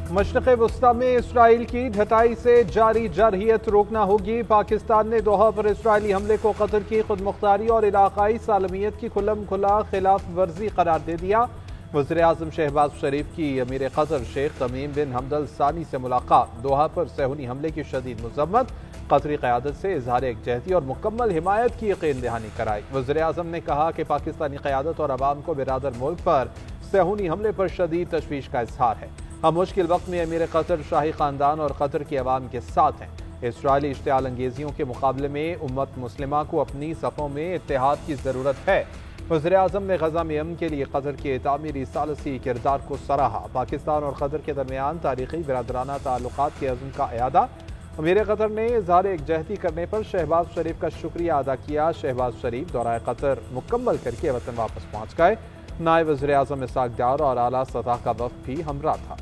मशरक़ वस्ता में इसराइल की ढटाई से जारी जरहियत रोकना होगी। पाकिस्तान ने दोहा पर इसराइली हमले को कतर की खुद मुख्तारी और इलाकाई सालमियत की खुल्लम खुला खिलाफ वर्जी करार दे दिया। वज़ीर आज़म शहबाज शरीफ की अमीर कतर शेख तमीम बिन हमद अल सानी से मुलाकात। दोहा पर सहूनी हमले की शदीद मज़म्मत, कतरी क़यादत से इजहार एकजहती और मुकम्मल हिमायत की यकीन दहानी कराई। वज़ीर आज़म ने कहा कि पाकिस्तानी क़यादत और अवाम को बिरादर मुल्क पर सहूनी हमले पर शदीद तशवीश का इजहार है। हम मुश्किल वक्त में अमीर कतर शाही ख़ानदान और कतर की अवाम के साथ हैं। इसराइली इश्तियाल अंगेजियों के मुकाबले में उम्मत मुस्लिमा को अपनी सफ़ों में इत्तेहाद की ज़रूरत है। वज़ीर आज़म ने गज़ा में अमन के लिए कतर के तामीरी सालसी किरदार को सराहा। पाकिस्तान और कतर के दरमियान तारीखी बिरादराना ताल्लुकात के अज़्म का इयादा। अमीर कतर ने इज़हार एकजहती करने पर शहबाज शरीफ का शुक्रिया अदा किया। शहबाज शरीफ दौरा कतर मुकम्मल करके वतन वापस पहुँच गए। नायब वज़ीर आज़म इसाक डार और आला सतह का वफ़द भी हमरा था।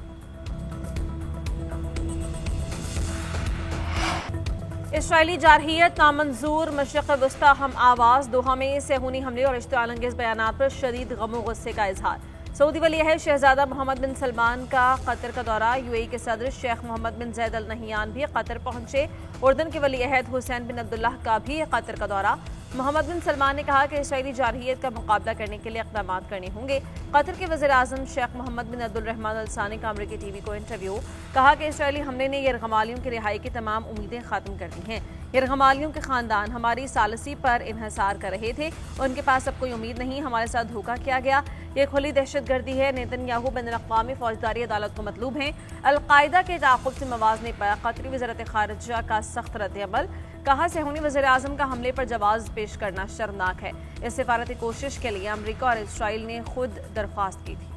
इसराइली जारहियत नामंजूर, मशरक़ वस्ता हम आवाज़। दोहा में सहूनी हमले और इश्तियाल अंगेज़ बयानात पर शदीद गम व गुस्से का इजहार। सऊदी वली अहद शहजादा मोहम्मद बिन सलमान का कतर का दौरा। यूएई के सदर शेख मोहम्मद बिन जैद अल नहियान भी कतर पहुंचे। उर्दन के वली अहद हुसैन बिन अब्दुल्लाह का भी कतर का दौरा। मोहम्मद बिन सलमान ने कहा कि इसराइली जारहियत का मुकाबला करने के लिए इक़दाम करने होंगे। कतर के वज़ीर आज़म शेख मोहम्मद बिन अब्दुल अल सानी का अमरीकी टीवी को इंटरव्यू। कहा कि इसराइली हमले ने यरगमालियों की रिहाई की तमाम उम्मीदें ख़त्म कर दी हैं। यरगमालियों के ख़ानदान हमारी सालसी पर इन्हिसार कर रहे थे, उनके पास अब कोई उम्मीद नहीं, हमारे साथ धोखा किया गया। ये खुली दहशतगर्दी है। नेतन्याहू बैनुल-अक़वामी फ़ौजदारी अदालत को मतलूब हैं। अल-कायदा के ताक़ुब से मवाज़ने पर कतरी वज़ारत ख़ारिजा का सख्त रद्द-ए-अमल। कहा सहूनी वज़ीर आज़म का हमले पर जवाब पेश करना शर्मनाक है। इस सिफारती कोशिश के लिए अमरीका और इसराइल ने खुद दरख्वास्त की थी।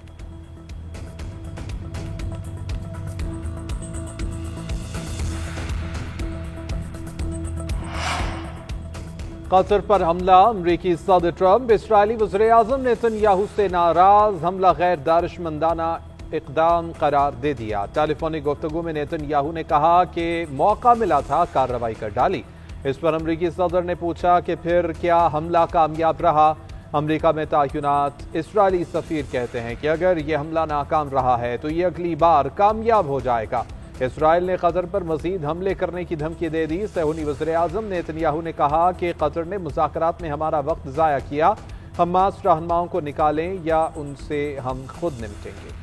कतर पर हमला, अमरीकी सदर ट्रंप। इसराइली वज़ीर आज़म नेतन्याहू से नाराज, हमला गैर दानिशमंदाना इक़दाम करार दे दिया। टेलीफोनिक गुफ्तगू में नेतन्याहू ने कहा कि मौका मिला था, कार्रवाई कर डाली। इस पर अमरीकी सदर ने पूछा कि फिर क्या हमला कामयाब रहा। अमरीका में तायुनात इसराइली सफ़ीर कहते हैं कि अगर यह हमला नाकाम रहा है तो ये अगली बार कामयाब हो जाएगा। इसराइल ने कतर पर मजीद हमले करने की धमकी दे दी। सहूनी वज़ीर आज़म नेतन्याहू ने कहा कि कतर ने मुज़ाकरात में हमारा वक्त ज़ाया किया। हमास रहनुमाओं को निकालें या उनसे हम खुद निपटेंगे।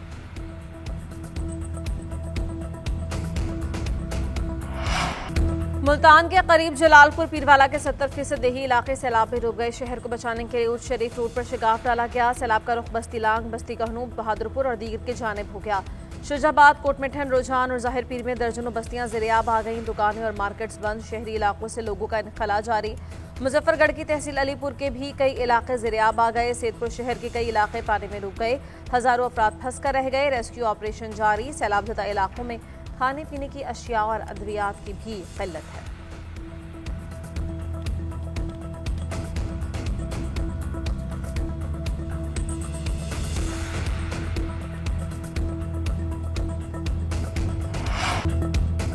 मुल्तान के करीब जलालपुर पीरवाला के 70% देही इलाके सैलाब में डूब गए। शहर को बचाने के लिए उर्ज शरीफ रोड पर शिगाफ डाला गया। सैलाब का रुख बस्ती लांग, बस्ती कहनूब, बहादुरपुर और दीगर की जानिब हो गया। शुजाबाद, कोटमिठन, रुझान और जाहिर पीर में दर्जनों बस्तियां ज़ेरियाब आ गईं। दुकानें और मार्केट्स बंद। शहरी इलाकों से लोगों का इनखला जारी। मुजफ्फरगढ़ की तहसील अलीपुर के भी कई इलाके ज़ेरियाब आ गए। सैदपुर शहर के कई इलाके पानी में डूब गए। हज़ारों अफराद फंस कर रह गए। रेस्क्यू ऑपरेशन जारी। सैलाबज़दा इलाकों में खाने पीने की अशिया और अद्वियात की भी किल्लत है।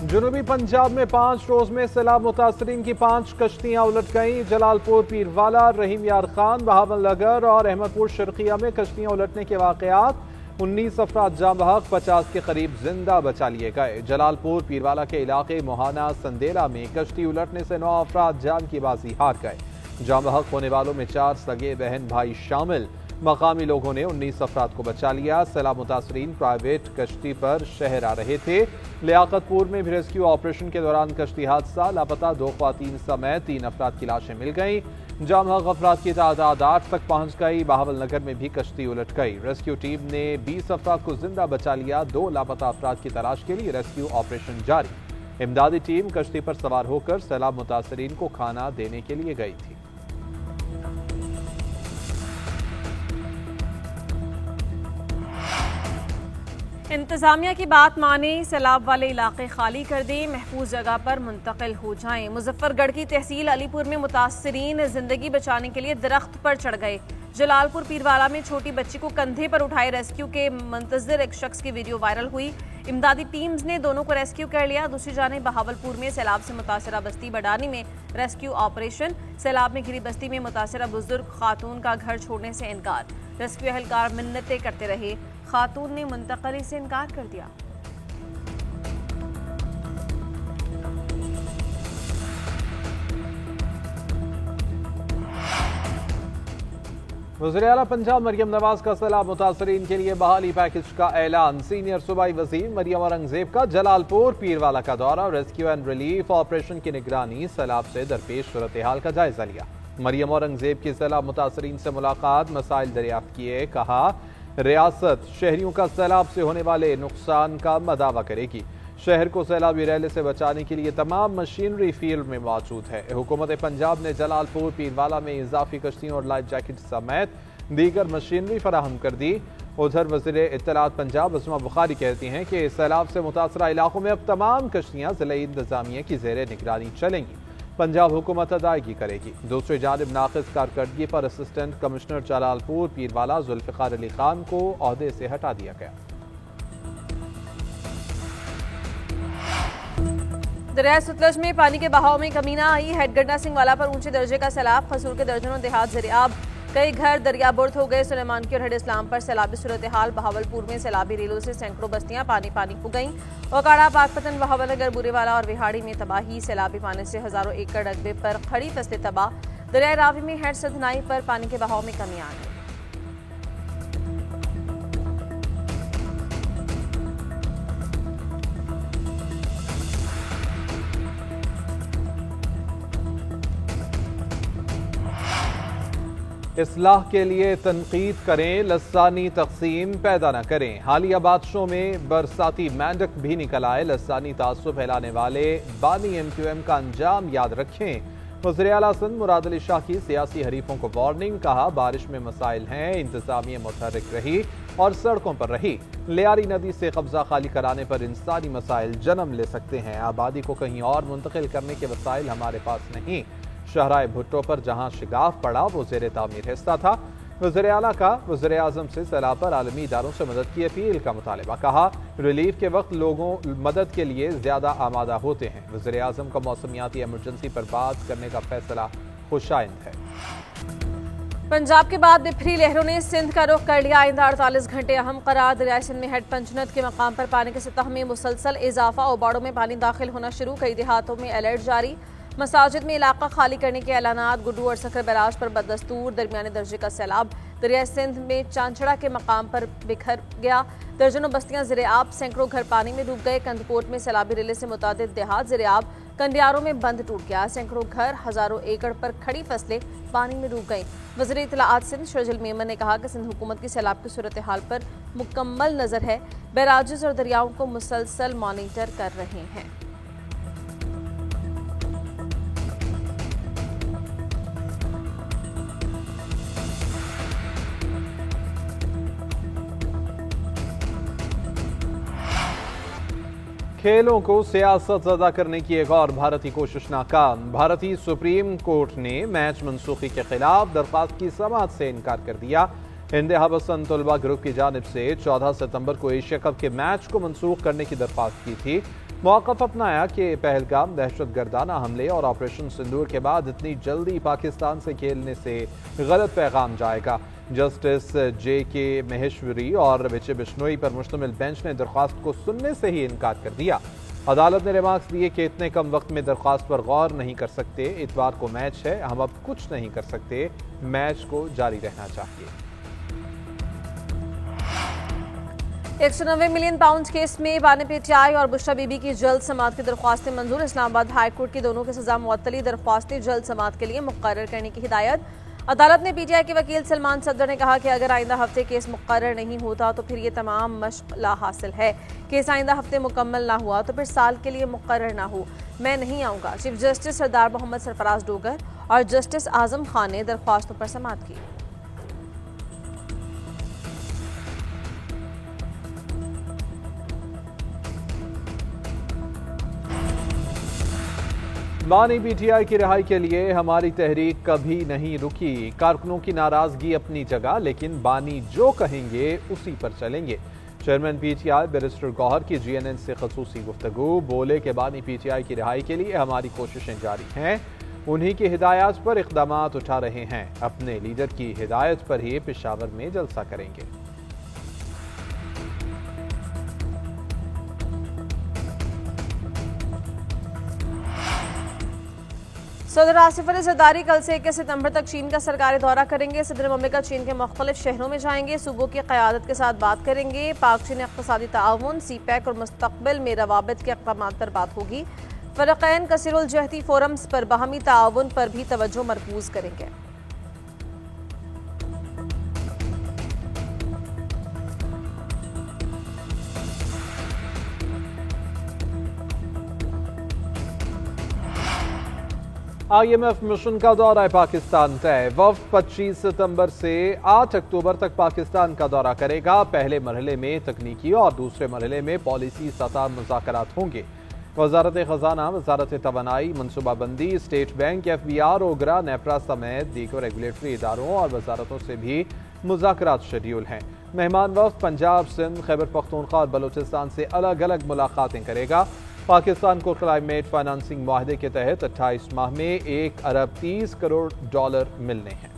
जनूबी पंजाब में 5 रोज में सैलाब मुतासरीन की 5 कश्तियां उलट गईं। जलालपुर पीरवाला, रहीम यार खान, बहावल नगर और अहमदपुर शर्किया में कश्तियां उलटने के वाकयात। 19 अफराद जाँ बहक, 50 के करीब जिंदा बचा लिए गए। जलालपुर पीरवाला के इलाके मोहाना संदेला में कश्ती उलटने से 9 अफराद जान की बाजी हार गए। जाँ बहक होने वालों में 4 सगे बहन भाई शामिल। मकामी लोगों ने 19 अफराद को बचा लिया। सैलाब मुतासरीन प्राइवेट कश्ती पर शहर आ रहे थे। लियाकतपुर में भी रेस्क्यू ऑपरेशन के दौरान कश्ती हादसा, लापता 2 ख्वातीन समेत 3 अफराद की लाशें मिल गईं। जामहक अफराद की तादाद 8 तक पहुंच गई। बहावल नगर में भी कश्ती उलट गई। रेस्क्यू टीम ने 20 अफराद को जिंदा बचा लिया। 2 लापता अफराद की तलाश के लिए रेस्क्यू ऑपरेशन जारी। इमदादी टीम कश्ती पर सवार होकर सैलाब मुतासरीन को खाना देने के लिए गई थी। इंतजामिया की बात माने, सैलाब वाले इलाके खाली कर दें, महफूज जगह पर मुंतकिल हो जाएं। मुजफ्फरगढ़ की तहसील अलीपुर में मुतासरीन जिंदगी बचाने के लिए दरख्त पर चढ़ गए। जलालपुर पीरवाला में छोटी बच्ची को कंधे पर उठाए रेस्क्यू के मुंतजिर एक शख्स की वीडियो वायरल हुई। इमदादी टीम्स ने दोनों को रेस्क्यू कर लिया। दूसरी जानिब बहावलपुर में सैलाब से मुतासरा बस्ती बडानी में रेस्क्यू ऑपरेशन। सैलाब में घिरी बस्ती में मुतासरा बुजुर्ग खातून का घर छोड़ने से इनकार। रेस्क्यू एहलकार मिन्नतें करते रहे, खातून ने मुंतकली से इनकार कर दिया। वज़ीर-ए-आला पंजाब मरियम नवाज का सैलाब मुतासरीन के लिए बहाली पैकेज का ऐलान। सीनियर सूबाई वज़ीर मरियम औरंगजेब का जलालपुर पीरवाला का दौरा। रेस्क्यू एंड रिलीफ ऑपरेशन की निगरानी। सैलाब से दरपेश सूरत हाल का जायजा लिया। मरियम औरंगजेब की सैलाब मुतासरीन से मुलाकात, मसाइल दरियाफ्त किए। कहा रियासत शहरियों का सैलाब से होने वाले नुकसान का मदावा करेगी। शहर को सैलाबी रैले से बचाने के लिए तमाम मशीनरी फील्ड में मौजूद है। हुकूमत पंजाब ने जलालपुर पीरवाला में इजाफी कश्तियों और लाइफ जैकेट समेत दीगर मशीनरी फराहम कर दी। उधर वज़ीर इत्तलात पंजाब अस्मा बुखारी कहती हैं कि सैलाब से मुतासरा इलाकों में अब तमाम कश्तियां ज़िला इंतजामिया की ज़ेर निगरानी चलेंगी। पंजाब हुकूमत अदायगी करेगी। दूसरी जानिब नाक़िस कारकर्दगी पर असिस्टेंट कमिश्नर जलालपुर पीरवाला जुल्फ़िकार अली खान को ओहदे से हटा दिया गया। दरिया सतलज में पानी के बहाव में कमी न आई। हेडगंडा सिंह वाला पर ऊंचे दर्जे का सैलाब। खसूर के दर्जनों देहात ज़रियाब। कई घर दरिया बुर्द हो गए। सुलेमान की और हेड इस्लाम पर सैलाबी सूरत हाल। बहावलपुर में सैलाबी रेलों से सैकड़ों बस्तियां पानी पानी हो गईं। ओकाड़ा, पाकपतन, बहावलनगर, बुरेवाला और विहाड़ी में तबाही। सैलाबी पानी से हजारों एकड़ रकबे पर खड़ी फसलें तबाह। दरिया रावी में हेड सदनाई पर पानी के बहाव में कमी आ गई। इस्लाह के लिए तनकीद करें, लसानी तकसीम पैदा न करें। हालिया बारिशों में बरसाती मेंढक भी निकल आए। लसानी तासुब फैलाने वाले बानी MQM का अंजाम याद रखें। वज़ीर-ए-आला सिंध मुराद अली शाह की सियासी हरीफों को वार्निंग। कहा बारिश में मसाइल हैं, इंतजामिया मुतहर्रिक रही और सड़कों पर रही। लियारी नदी से कब्जा खाली कराने पर इंसानी मसाइल जन्म ले सकते हैं। आबादी को कहीं और मुंतकिल करने के वसाइल हमारे पास नहीं। शहराए भुट्टो पर जहां शिगाफ पड़ा वो ज़ेर तामीर हिस्सा था। वज़ीर-ए-आला का वज़ीर-ए-आज़म से सैलाब पर आलमी इदारों से मदद की अपील का मुतालबा। कहा रिलीफ के वक्त लोगों मदद के लिए ज्यादा आमादा होते हैं। वज़ीर-ए-आज़म का मौसमियाती एमरजेंसी पर बात करने का फैसला खुशाइंद है। पंजाब के बाद बिफरी लहरों ने सिंध का रुख कर लिया। आइंदा 48 घंटे अहम करार। दरिया सिंध में हेड पंचनद के मकाम पर पानी की सतह में मुसलसल इजाफा। ओबाड़ों में पानी दाखिल होना शुरू। कई देहातों में अलर्ट जारी। मसाजिद में इलाका खाली करने के ऐलानात। गुड्डू और सखर बैराज पर बदस्तूर दरमियाने दर्जे का सैलाब। दरिया सिंध में चांचड़ा के मकाम पर बिखर गया। दर्जनों बस्तियां ज़िर-ए-आब। सैकड़ों घर पानी में डूब गए। कंदकोट में सैलाबी रेले से मुतादिद देहात ज़िर-ए-आब। कंडियारों में बंद टूट गया। सैकड़ों घर, हजारों एकड़ पर खड़ी फसलें पानी में डूब गईं। वज़ीर इत्तलाआत सिंध शर्जिल मेमन ने कहा कि सिंध हुकूमत की सैलाब की सूरत हाल पर मुकम्मल नजर है। बैराजेस और दरियाओं को मुसलसल मॉनिटर कर रहे हैं। खेलों को सियासत ज़दा करने की एक और भारतीय कोशिश नाकाम। भारतीय सुप्रीम कोर्ट ने मैच मनसूखी के खिलाफ दरख्वास्त की समाअत से इनकार कर दिया। इंतहा पसंद तलबा ग्रुप की जानिब से 14 सितंबर को एशिया कप के मैच को मनसूख करने की दरख्वास्त की थी। मौक़िफ़ अपनाया कि पहलगाम दहशतगर्दाना हमले और ऑपरेशन सिंदूर के बाद इतनी जल्दी पाकिस्तान से खेलने से गलत पैगाम जाएगा। जस्टिस JK महेश्वरी और विजय बिश्नोई पर मुश्तमिल बेंच ने दरख्वास्त को सुनने से ही इनकार कर दिया। अदालत ने रिमार्क्स दिए कि इतने कम वक्त में दरख्वास्त पर गौर नहीं कर सकते। इतवार को मैच है, हम अब कुछ नहीं कर सकते। मैच को जारी रहना चाहिए। 190 मिलियन पाउंड केस में बानी PTI और बुशरा बीबी की जल्द समाअत की दरख्वास्तें मंजूर। इस्लामाबाद हाई कोर्ट की दोनों की सजा मुअत्तली दरख्वास्तें जल्द समाअत के लिए मुकर्रर करने की हिदायत। अदालत ने PTI के वकील सलमान सदर ने कहा कि अगर आइंदा हफ्ते केस मुकर्रर नहीं होता तो फिर ये तमाम मश्क ला हासिल है। केस आइंदा हफ्ते मुकम्मल ना हुआ तो फिर साल के लिए मुकर्रर ना हो, मैं नहीं आऊँगा। चीफ जस्टिस सरदार मोहम्मद सरफराज डोगर और जस्टिस आजम खान ने दरख्वास्तों पर समाअत की। बानी PTI की रिहाई के लिए हमारी तहरीक कभी नहीं रुकी। कारकुनों की नाराजगी अपनी जगह, लेकिन बानी जो कहेंगे उसी पर चलेंगे। चेयरमैन PTI बैरिस्टर गौहर की GNN से खसूसी गुफ्तगू। बोले कि बानी PTI की रिहाई के लिए हमारी कोशिशें जारी हैं। उन्हीं की हिदायत पर इक़दामात उठा रहे हैं। अपने लीडर की हिदायत पर ही पेशावर में जलसा करेंगे। सदर आसिफ अली जरदारी कल से 21 सितंबर तक चीन का सरकारी दौरा करेंगे। सदर ममलिकत चीन के मुख्तलिफ शहरों में जाएंगे, सूबों की क़यादत के साथ बात करेंगे। पाक चीन इक़्तिसादी ताउन, सीपैक और मुस्तक़बिल में रवाबित के अक़दामात पर बात होगी। फ़रक़ैन कसीरुल जहती फोरम्स पर बाहमी ताउन पर भी तवज्जो मरकूज करेंगे। IMF मिशन का दौरा पाकिस्तान तय। वफ्द 25 सितंबर से 8 अक्टूबर तक पाकिस्तान का दौरा करेगा। पहले मरहले में तकनीकी और दूसरे मरहले में पॉलिसी सतह मुज़ाकरात होंगे। वजारत खजाना, वजारत तवानाई, मनसूबाबंदी, स्टेट बैंक, FBR, ओगरा, नेपरा समेत दीगर रेगुलेटरी इदारों और वजारतों से भी मुज़ाकरात शेड्यूल हैं। मेहमान वफ्द पंजाब, सिंध, खैबर पख्तूनख्वा और बलूचिस्तान से अलग अलग मुलाकातें करेगा। पाकिस्तान को क्लाइमेट फाइनेंसिंग मुआहदे के तहत 28 माह में $1 अरब 30 करोड़ मिलने हैं।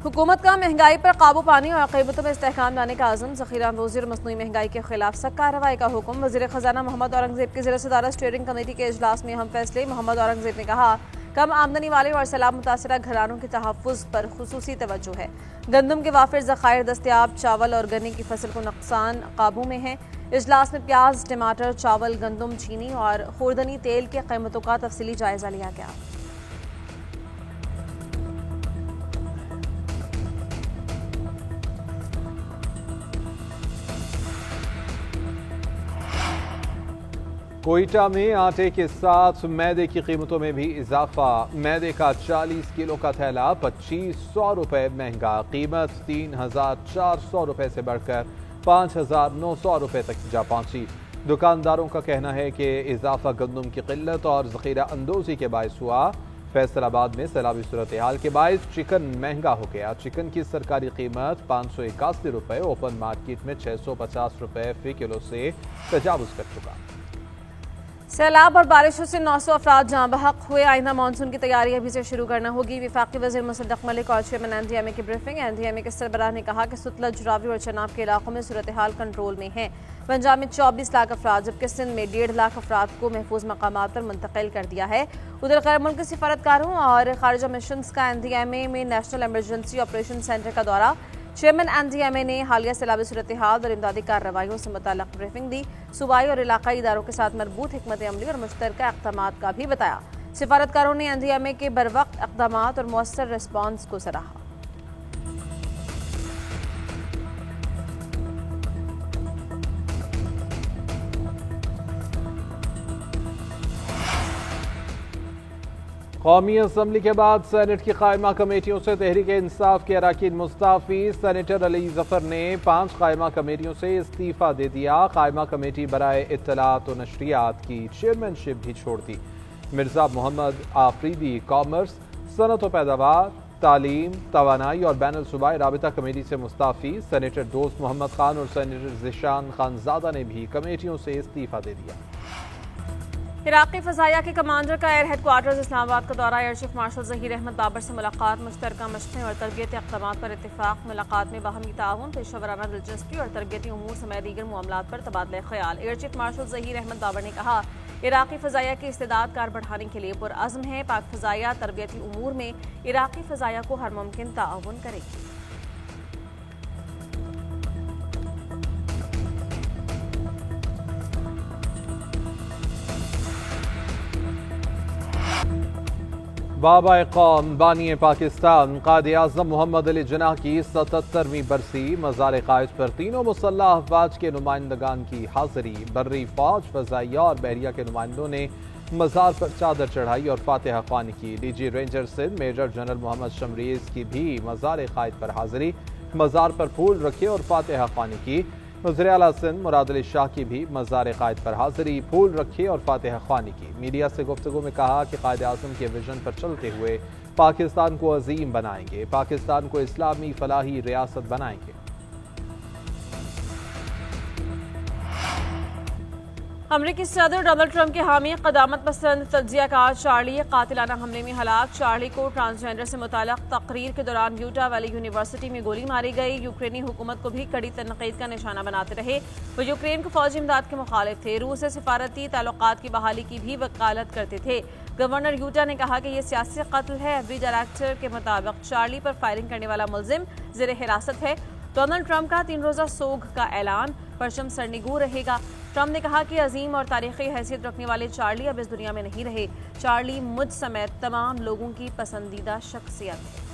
हुकूमत का महंगाई पर काबू पाने और कीमतों में इस्तेहकाम लाने का आज़म। ज़ख़ीरा अंदोज़ी और मसनूई महंगाई के खिलाफ सख्त कार्रवाई का हुक्म। वज़ीर ख़जाना मोहम्मद औरंगज़ेब की ज़िला सदारत स्टीयरिंग कमेटी के इजलास में अहम फैसले। मोहम्मद औरंगज़ेब ने कहा, कम आमदनी वाले और सैलाब मुतासरा घरानों के तहफ़्फ़ुज़ पर खुसूसी तवज्जो है। गंदम के वाफिर ज़खायर दस्तियाब, चावल और गन्ने की फसल को नुकसान काबू में है। इजलास में प्याज, टमाटर, चावल, गंदम, चीनी और खुर्दनी तेल की कीमतों का तफसीली जायजा लिया गया। कोयटा में आटे के साथ मैदे की कीमतों में भी इजाफा। मैदे का 40 किलो का थैला 2500 रुपये महंगा। कीमत 3400 रुपये से बढ़कर 5900 रुपये तक जा पहुंची। दुकानदारों का कहना है कि इजाफा गंदम की किल्लत और ज़ख़ीरा अंदोज़ी के बायस हुआ। फैसलाबाद में सैलाबी सूरत हाल के बायस चिकन महंगा हो गया। चिकन की सरकारी कीमत 581 रुपये, ओपन मार्केट में 650 रुपये फी किलो से तजावुज़ कर चुका। सैलाब और बारिशों से 900 अफराद जाँ बहक हुए। आइंदा मानसून की तैयारी अभी से शुरू करना होगी। वफाकी वज़ीर मुसद्दक़ मलिक और चेयरमैन NDMA की ब्रीफिंग। NDMA के सरबराह ने कहा कि सुतलज, रावी और चनाब के इलाकों में सूरत हाल कंट्रोल में है। पंजाब में 24 लाख अफराद, जबकि सिंध में 1.5 लाख अफराद को महफूज मकामात पर मुंतकिल कर दिया है। उधर गैर मुल्की सिफारतकारों और खारजा मिशंस का NDMA में नेशनल एमरजेंसी ऑपरेशन सेंटर का दौरा। चेयरमैन NDMA ने हालिया सैलाबी सूरत हाल और इमदादी कार्रवाइयों से मुताल्लिक़ ब्रीफिंग दी। सूबाई और इलाकाई इदारों के साथ मरबूत हिकमत अमली और मुश्तरका इक़दामात का भी बताया। सिफारतकारों ने NDMA के बरवक्त इक़दामात और मौसर रिस्पॉन्स को सराहा। कौमी असम्बली के बाद सेनेट की कायमा कमेटियों से तहरीक इंसाफ के अरकान मुस्ताफ़ी। सेनेटर अली जफर ने 5 कायमा कमेटियों से इस्तीफ़ा दे दिया। कायमा कमेटी बराए इत्तलात और नशरियात की चेयरमैनशिप भी छोड़ दी। मिर्ज़ा मोहम्मद आफरीदी कॉमर्स, सनत व पैदावार, तालीम, तवानाई और बैनुल सूबाई राबिता कमेटी से मुस्ताफ़ी। सेनेटर दोस्त मोहम्मद खान और सेनेटर ज़िशान खानज़ादा ने भी कमेटियों से इस्तीफ़ा दे दिया। इराक़ी फ़ज़ाइया के कमांडर का एयर हेडक्वार्टर्स इस्लामाबाद का दौरा। Air chief marshal Zaheer Ahmed Babar से मुलाकात। मुश्तरका मशक़ें और तरबियती इक़दामात पर इत्तिफ़ाक़। मुलाकात में बाहमी ताउन, पेशेवराना दिलचस्पी और तरबियती उमूर समेत दीगर मामलात पर तबादला ख़याल। Air chief marshal Zaheer Ahmed Babar ने कहा, इराक़ी फ़ज़ाइया की इस्तेदाद कार बढ़ाने के लिए पुरअज़्म है। पाक फ़ज़ाइया तरबियती उमूर में इराक़ी फ़ज़ाइया को हर मुमकिन ताउन करेगी। बाबा कौम, बानी पाकिस्तान, कायद आज़म मोहम्मद अली जिन्नाह की 77वीं बरसी। मज़ार क़ाइद पर तीनों मुसल्लह अफ़वाज के नुमाइंदगान की हाज़िरी। बर्री फ़ौज, फ़ज़ाइया और बहरिया के नुमाइंदों ने मज़ार पर चादर चढ़ाई और फातिहा ख्वानी की। DG ranger Sindh major general Mohammad Shamreez की भी मज़ार क़ाइद पर हाज़िरी। मज़ार पर फूल रखे और फातिहा ख्वानी की। वज़ीर आला सिंध मुराद अली शाह की भी मज़ार क़ाइद पर हाज़िरी, फूल रखे और फातिहा ख्वानी की। मीडिया से गुफ्तगू में कहा कि कायद आज़म के विजन पर चलते हुए पाकिस्तान को अजीम बनाएंगे, पाकिस्तान को इस्लामी फलाही रियासत बनाएंगे। अमरीकी सदर डोनाल्ड ट्रंप के हामी क़दामत पसंद तज्जियाकार चार्ली कातिलाना हमले में हलाक। चार्ली को ट्रांसजेंडर से मुताल्लिक़ तकरीर के दौरान यूटा वैली यूनिवर्सिटी में गोली मारी गई। यूक्रेनी हुकूमत को भी कड़ी तनकीद का निशाना बनाते रहे। वो यूक्रेन को फौजी इमदाद के मुखालिफ थे। रूस से सिफारती ताल्लुकात की बहाली की भी वकालत करते थे। गवर्नर यूटा ने कहा कि यह सियासी कत्ल है। एफबी डायरेक्टर के मुताबिक चार्ली पर फायरिंग करने वाला मुलजिम ज़ेर हिरासत है। डोनाल्ड ट्रंप का 3 रोज़ा सोग का ऐलान, परचम सरनिगू रहेगा। ट्रंप ने कहा कि अजीम और तारीखी हैसियत रखने वाले चार्ली अब इस दुनिया में नहीं रहे। चार्ली मुझ समेत तमाम लोगों की पसंदीदा शख्सियत है।